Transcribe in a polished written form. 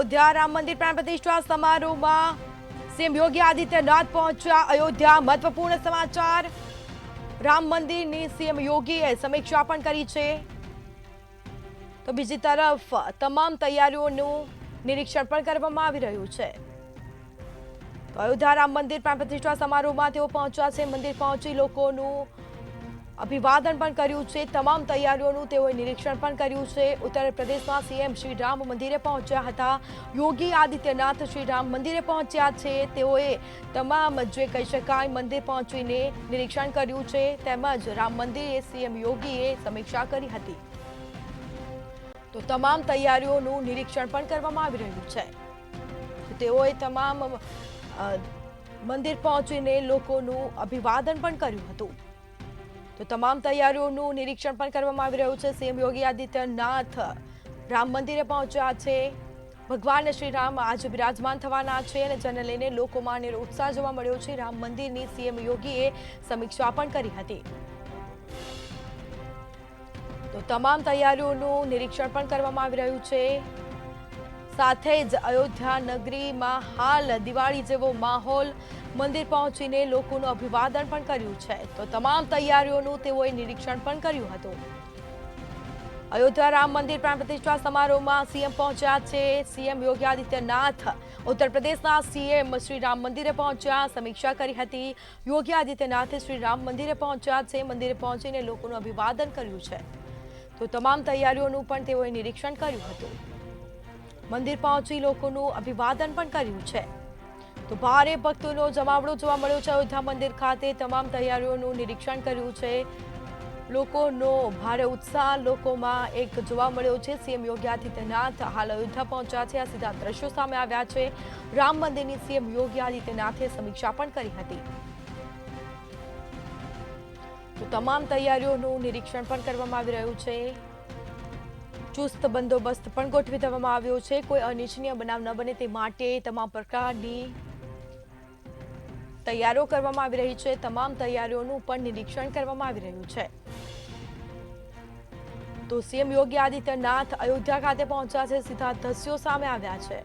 अयोध्या राम मंदिर प्राण प्रतिष्ठा समारोह में सीएम योगी आदित्यनाथ पहुंचा अयोध्या। महत्वपूर्ण समाचार, राम मंदिर ની सीएम યોગીએ સમીક્ષા પણ કરી છે। તો બીજી તરફ તમામ તૈયારીઓનું નિરીક્ષણ પણ કરવામાં આવી રહ્યું છે। તો અયોધ્યા રામ મંદિર પ્રાણ પ્રતિષ્ઠા સમારોહમાં તેઓ પહોંચ્યા છે। મંદિર પહોંચી લોકોનું અભિવાદન પણ કર્યું છે। તમામ તૈયારીઓનું તેઓએ નિરીક્ષણ પણ કર્યું છે। ઉત્તર પ્રદેશમાં સીએમ શ્રી રામ મંદિરે પહોંચ્યા હતા। યોગી આદિત્યનાથ શ્રી રામ મંદિરે પહોંચ્યા છે। તેઓએ તમામ જે કહી શકાય મંદિર પહોંચીને નિરીક્ષણ કર્યું છે, તેમજ રામ મંદિરે સીએમ યોગીએ સમીક્ષા કરી હતી। તો તમામ તૈયારીઓનું નિરીક્ષણ પણ કરવામાં આવી રહ્યું છે। તેઓએ તમામ મંદિર પહોંચીને લોકોનું અભિવાદન પણ કર્યું હતું। તો તમામ તૈયારીઓનું નિરીક્ષણ પણ કરવામાં આવી રહ્યું છે। સીએમ યોગી આદિત્યનાથ રામ મંદિરે પહોંચ્યા છે। ભગવાન શ્રી રામ આજે બિરાજમાન થવાના છે અને જેને લઈને લોકોમાં અનેરો ઉત્સાહ જોવા મળ્યો છે। રામ મંદિરની સીએમ યોગીએ સમીક્ષા પણ કરી હતી। તો તમામ તૈયારીઓનું નિરીક્ષણ પણ કરવામાં આવી રહ્યું છે। સાથે જ અયોધ્યા નગરીમાં હાલ દિવાળી જેવો માહોલ, મંદિર પહોંચીને લોકોનું અભિવાદન પણ કર્યું છે। તો તમામ તૈયારીઓનું તેઓએ નિરીક્ષણ પણ કર્યું હતું। અયોધ્યા રામ મંદિર પ્રાણ પ્રતિષ્ઠા સમારોહમાં સીએમ પહોંચ્યા છે। સીએમ યોગી આદિત્યનાથ ઉત્તર પ્રદેશના સીએમ શ્રી રામ મંદિરે પહોંચ્યા, સમીક્ષા કરી હતી। યોગી આદિત્યનાથે શ્રી રામ મંદિરે પહોંચ્યા છે, મંદિરે પહોંચીને લોકોનું અભિવાદન કર્યું છે। તો તમામ તૈયારીઓનું પણ તેઓએ નિરીક્ષણ કર્યું હતું। મંદિર પહોંચી લોકોનું અભિવાદન પણ કર્યું છે। તો ભારે ભક્તોનો જમાવડો જોવા મળ્યો છે અયોધ્યા મંદિર ખાતે। તમામ તૈયારીઓનું નિરીક્ષણ કર્યું છે। લોકોનો ભારે ઉત્સાહ લોકોમાં એક જોવા મળ્યો છે। સીએમ યોગી આદિત્યનાથ હાલ અયોધ્યા પહોંચ્યા છે। આ સીધા દ્રશ્યો સામે આવ્યા છે। રામ મંદિરની સીએમ યોગી આદિત્યનાથે સમીક્ષા પણ કરી હતી। તો તમામ તૈયારીઓનું નિરીક્ષણ પણ કરવામાં આવી રહ્યું છે। ચુસ્ત બંદોબસ્ત પણ ગોઠવી દેવામાં આવ્યો છે। કોઈ અનિચ્છનીય બનાવ ન બને તે માટે તમામ પ્રકારની તૈયારીઓ કરવામાં આવી રહી છે। તમામ તૈયારીઓનું પણ નિરીક્ષણ કરવામાં આવી રહ્યું છે। તો સીએમ યોગી આદિત્યનાથ અયોધ્યા ખાતે પહોંચ્યા છે। સીધા દ્રશ્યો સામે આવ્યા છે।